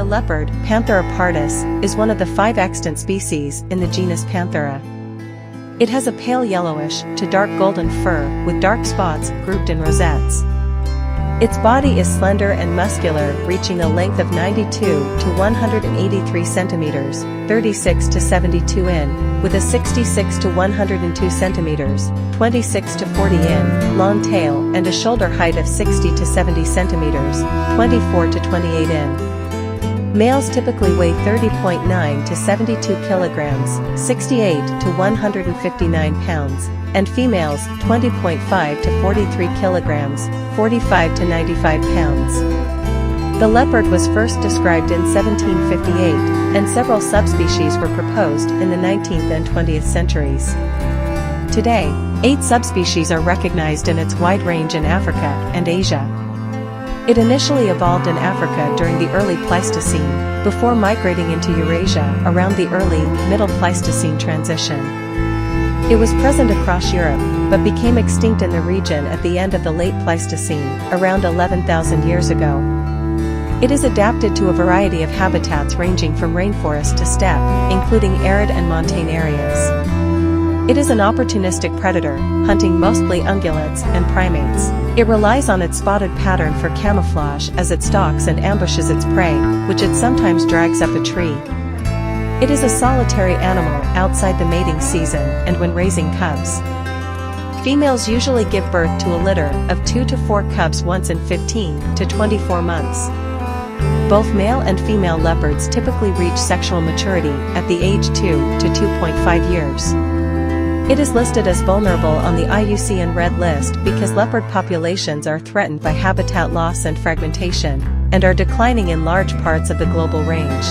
leopard, Panthera pardus, is one of the 5 extant species in the genus Panthera. It has a pale yellowish to dark golden fur with dark spots grouped in rosettes. Its body is slender and muscular, reaching a length of 92 to 183 centimeters, 36 to 72 in, with a 66 to 102 centimeters, 26 to 40 in, long tail and a shoulder height of 60 to 70 centimeters, 24 to 28 in. Males typically weigh 30.9 to 72 kilograms, 68 to 159 pounds, and females 20.5 to 43 kilograms, 45 to 95 pounds. The leopard was first described in 1758, and several subspecies were proposed in the 19th and 20th centuries. Today, 8 subspecies are recognized in its wide range in Africa and Asia. It initially evolved in Africa during the early Pleistocene, before migrating into Eurasia around the early, middle Pleistocene transition. It was present across Europe, but became extinct in the region at the end of the late Pleistocene, around 11,000 years ago. It is adapted to a variety of habitats ranging from rainforest to steppe, including arid and montane areas. It is an opportunistic predator, hunting mostly ungulates and primates. It relies on its spotted pattern for camouflage as it stalks and ambushes its prey, which it sometimes drags up a tree. It is a solitary animal outside the mating season and when raising cubs. Females usually give birth to a litter of 2 to 4 cubs once in 15 to 24 months. Both male and female leopards typically reach sexual maturity at the age 2 to 2.5 years. It is listed as vulnerable on the IUCN Red List because leopard populations are threatened by habitat loss and fragmentation, and are declining in large parts of the global range.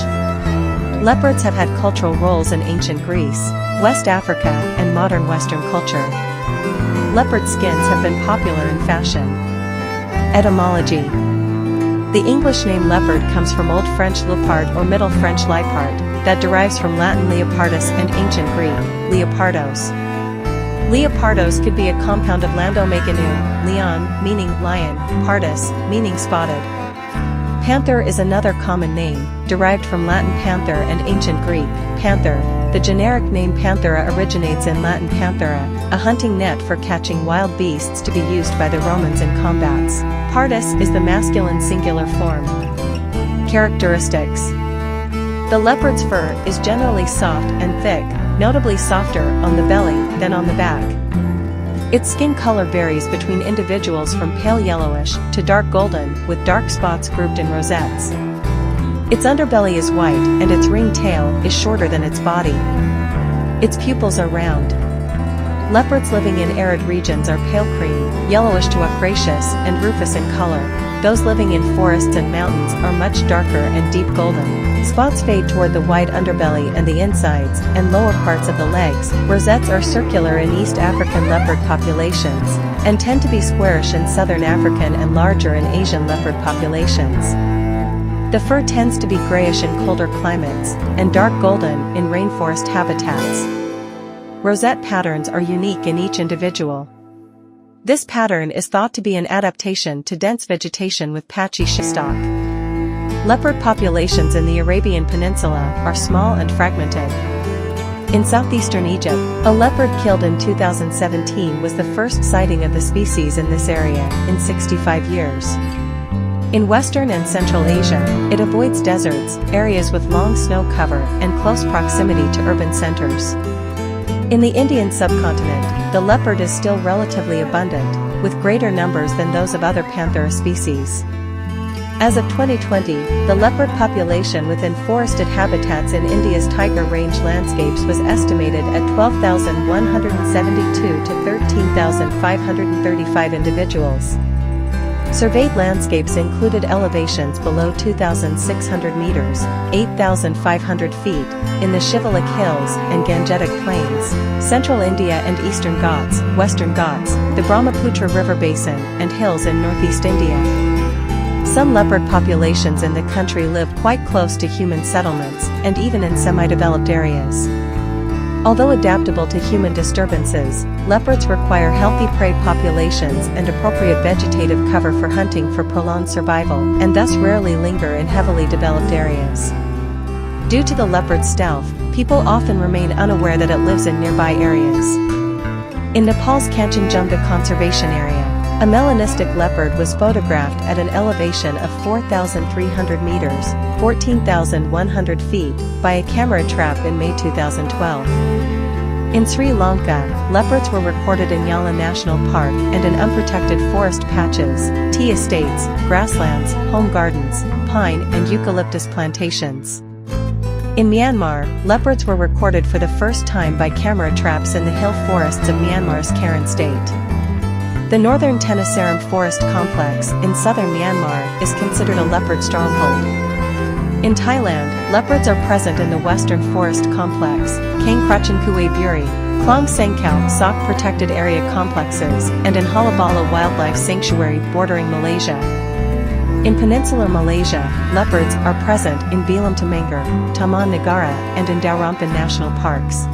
Leopards have had cultural roles in ancient Greece, West Africa, and modern Western culture. Leopard skins have been popular in fashion. Etymology. The English name leopard comes from Old French leopard or Middle French leipard, that derives from Latin leopardus and Ancient Greek, leopardos. Leopardos could be a compound of landomeganum, leon, meaning lion, pardus, meaning spotted. Panther is another common name, derived from Latin panther and Ancient Greek, panther. The generic name Panthera originates in Latin panthera, a hunting net for catching wild beasts to be used by the Romans in combats. Pardus is the masculine singular form. Characteristics. The leopard's fur is generally soft and thick, notably softer on the belly than on the back. Its skin color varies between individuals from pale yellowish to dark golden with dark spots grouped in rosettes. Its underbelly is white and its ringed tail is shorter than its body. Its pupils are round. Leopards living in arid regions are pale cream, yellowish to ochraceous, and rufous in color. Those living in forests and mountains are much darker and deep golden. Spots fade toward the white underbelly and the insides and lower parts of the legs. Rosettes are circular in East African leopard populations, and tend to be squarish in Southern African and larger in Asian leopard populations. The fur tends to be grayish in colder climates, and dark golden in rainforest habitats. Rosette patterns are unique in each individual. This pattern is thought to be an adaptation to dense vegetation with patchy stalk. Leopard populations in the Arabian Peninsula are small and fragmented. In southeastern Egypt, a leopard killed in 2017 was the first sighting of the species in this area in 65 years. In Western and Central Asia, it avoids deserts, areas with long snow cover, and close proximity to urban centers. In the Indian subcontinent, the leopard is still relatively abundant, with greater numbers than those of other Panthera species. As of 2020, the leopard population within forested habitats in India's Tiger Range landscapes was estimated at 12,172 to 13,535 individuals. Surveyed landscapes included elevations below 2,600 meters, 8,500 feet, in the Shivalik Hills and Gangetic Plains, Central India and Eastern Ghats, Western Ghats, the Brahmaputra River Basin, and hills in northeast India. Some leopard populations in the country live quite close to human settlements, and even in semi-developed areas. Although adaptable to human disturbances, leopards require healthy prey populations and appropriate vegetative cover for hunting for prolonged survival, and thus rarely linger in heavily developed areas. Due to the leopard's stealth, people often remain unaware that it lives in nearby areas. In Nepal's Kanchenjunga Conservation Area, a melanistic leopard was photographed at an elevation of 4,300 meters, 14,100 feet, by a camera trap in May 2012. In Sri Lanka, leopards were recorded in Yala National Park and in unprotected forest patches, tea estates, grasslands, home gardens, pine and eucalyptus plantations. In Myanmar, leopards were recorded for the first time by camera traps in the hill forests of Myanmar's Karen state. The northern Tenasserim Forest Complex in southern Myanmar is considered a leopard stronghold. In Thailand, leopards are present in the Western Forest Complex, Kang Prachankue Buri, Klong Sengkau Sok Protected Area Complexes, and in Halabala Wildlife Sanctuary bordering Malaysia. In peninsular Malaysia, leopards are present in Bilam Temanggar, Taman Negara, and in Daurampan National Parks.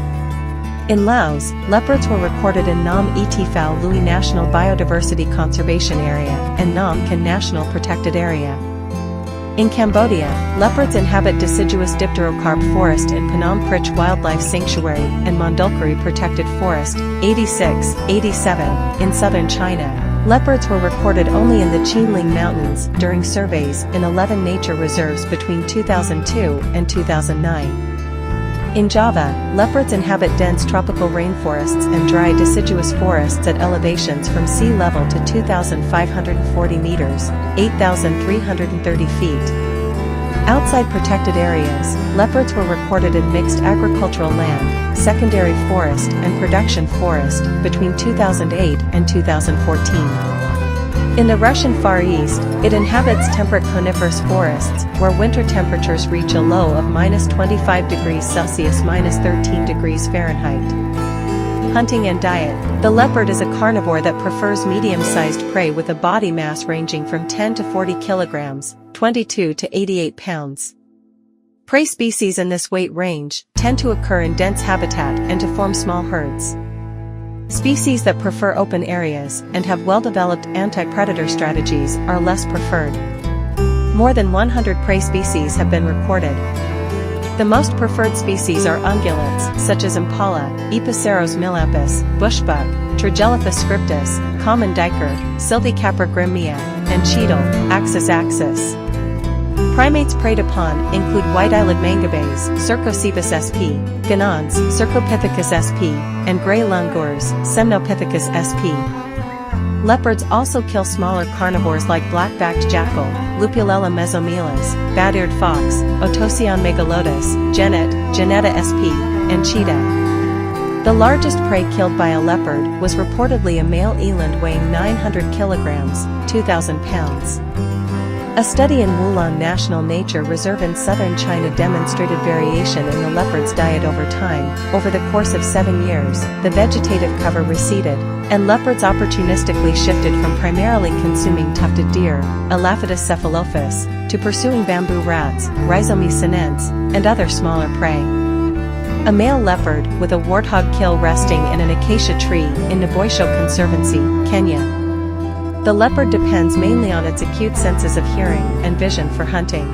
In Laos, leopards were recorded in Nam Etifau Lui National Biodiversity Conservation Area and Nam Kan National Protected Area. In Cambodia, leopards inhabit deciduous dipterocarp forest in Phnom Prich Wildlife Sanctuary and Mondulkiri Protected Forest, 86-87, in southern China. Leopards were recorded only in the Qinling Mountains during surveys in 11 nature reserves between 2002 and 2009. In Java, leopards inhabit dense tropical rainforests and dry deciduous forests at elevations from sea level to 2,540 meters, 8,330 feet. Outside protected areas, leopards were recorded in mixed agricultural land, secondary forest and production forest between 2008 and 2014. In the Russian Far East, it inhabits temperate coniferous forests, where winter temperatures reach a low of -25 degrees Celsius -13 degrees Fahrenheit. Hunting and diet. The leopard is a carnivore that prefers medium-sized prey with a body mass ranging from 10 to 40 kilograms, 22 to 88 pounds. Prey species in this weight range tend to occur in dense habitat and to form small herds. Species that prefer open areas and have well-developed anti-predator strategies are less preferred. More than 100 prey species have been recorded. The most preferred species are ungulates, such as impala, Epiceros melampus, bushbuck, Trigelaphus scriptus, common duiker, Sylvicapra grimmia, and cheetah, Axis axis. Primates preyed upon include white-eyelid mangabeys, Cercocebus sp, ganons, Cercopithecus sp, and gray langurs, Semnopithecus sp. Leopards also kill smaller carnivores like black-backed jackal, Lupulella mesomelas, bad-eared fox, Otocion megalotus, genet, Genetta sp, and cheetah. The largest prey killed by a leopard was reportedly a male eland weighing 900 kilograms, 2,000 pounds. A study in Wulan National Nature Reserve in southern China demonstrated variation in the leopard's diet over time. Over the course of 7 years, the vegetative cover receded, and leopards opportunistically shifted from primarily consuming tufted deer, Elaphidus cephalopus, to pursuing bamboo rats, Rhizomys sinense, and other smaller prey. A male leopard with a warthog kill resting in an acacia tree in Naboisho Conservancy, Kenya. The leopard depends mainly on its acute senses of hearing and vision for hunting.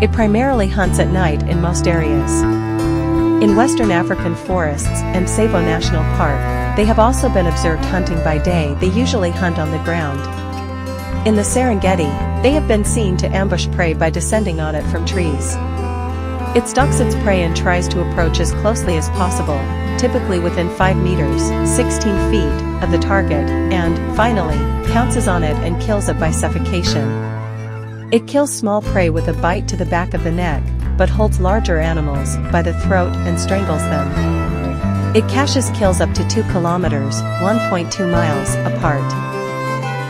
It primarily hunts at night in most areas. In western African forests and Tsavo National Park, they have also been observed hunting by day. They usually hunt on the ground. In the Serengeti, they have been seen to ambush prey by descending on it from trees. It stalks its prey and tries to approach as closely as possible, typically within 5 meters, 16 feet, of the target, and, finally, pounces on it and kills it by suffocation. It kills small prey with a bite to the back of the neck, but holds larger animals by the throat and strangles them. It caches kills up to 2 kilometers, 1.2 miles, apart.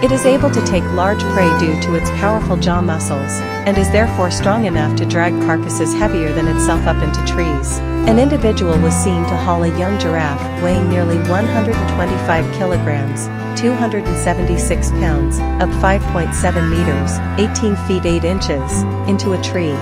It is able to take large prey due to its powerful jaw muscles, and is therefore strong enough to drag carcasses heavier than itself up into trees. An individual was seen to haul a young giraffe weighing nearly 125 kilograms, 276 pounds, up 5.7 meters, 18 feet 8 inches, into a tree.